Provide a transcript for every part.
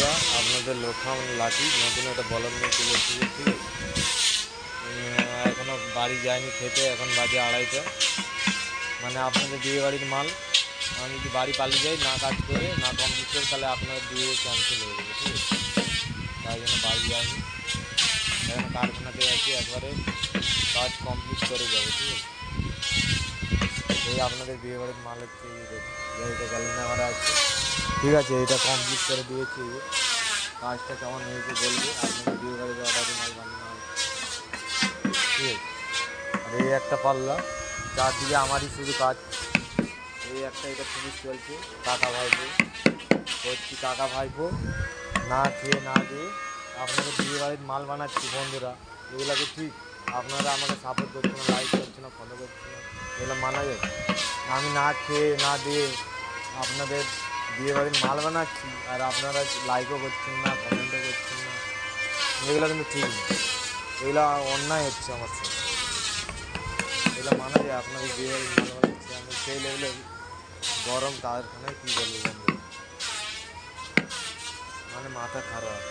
বন্ধুরা, আপনাদের লোখাম লাঠি নতুন একটা বলদ নিয়ে চলে এসেছে। ঠিক আছে, এখনও বাড়ি যায়নি খেতে, এখন বাজে 2:30। মানে আপনাদের বিয়ে বাড়ির মাল আমি যদি বাড়ি পালিয়ে যাই, না কাজ করে না কমপ্লিট করে, তাহলে আপনাদের বিয়ে ক্যান্সেল হয়ে যাবে। ঠিক আছে, তাই জন্য বাড়ি যায়নি, এখন কারখানাতে আছি, একবারে কাজ কমপ্লিট করে যাবে। ঠিক আছে, এই আপনাদের বিয়ে বাড়ির মাল হচ্ছে এটা গ্যালেন্ডার মারা আছে। ঠিক আছে, এটা কমপ্লিট করে দিয়েছি। কাজটা কেমন হয়েছে বলবে, আপনাদের বিয়ে বাড়ির অর্ডারে মাল বানানো হবে। ঠিক আছে, আর এই একটা পাল্লা, চারদিকে আমারই শুধু কাজ। এই একটা এটা ফিনিশ চলছে, কাকা ভাইপো করছি, কাকা ভাইপো না খেয়ে না দিয়ে আপনাদের বিয়ে বাড়ির মাল বানাচ্ছি। বন্ধুরা, এগুলোকে ঠিক আপনারা আমাকে সাপোর্ট করছে না, লাইক করছে না, ফলো করছে না, এগুলো মানা যায়? আমি না খেয়ে না দিয়ে আপনাদের বিয়ে বাড়ির মাল বানাচ্ছি, আর আপনারা লাইকও করছেন না, কমেন্টও করছেন না, এগুলো কিন্তু ঠিক না, এগুলো অন্যায় হচ্ছে আমার সাথে। এগুলো মানা যায়? আপনাদের বিয়ে বাড়ির মাল বানাচ্ছি আমি, সেই লেভেলের গরম কারখানায় কী বলবো বন্ধু, মানে মাথা খারাপ।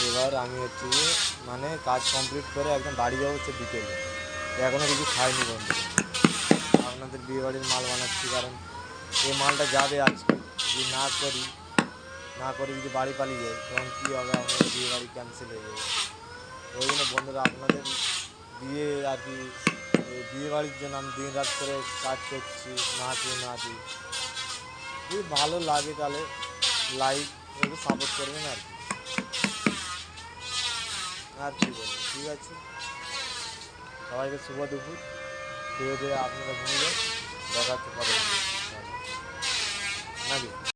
এবার আমি হচ্ছে গিয়ে মানে কাজ কমপ্লিট করে একদম বাড়ি যাবো হচ্ছে বিকেলে, এখনও কিছু খাইনি বন্ধু। আপনাদের বিয়ে বাড়ির মাল বানাচ্ছি, কারণ এই মালটা যাবে আজকে, যদি না করি যদি বাড়ি পালিয়ে যায়, তখন কী হবে? আপনাদের বিয়ে বাড়ি ক্যান্সেল হয়ে যাবে। ওই জন্য বন্ধুরা, আপনাদের বিয়ে আর কি, এই বিয়ে বাড়ির জন্য আমি দিন রাত করে কাজ করছি, না খেয়ে না দিই। যদি ভালো লাগে তাহলে লাইক একটু সাপোর্ট করবেন আর কি, আর কী বলবো। ঠিক আছে, সবাইকে শুভ দুপুর। খেয়ে দিয়ে আপনারা ঘুমিয়ে যান, দেখা হচ্ছে পরে নাকি।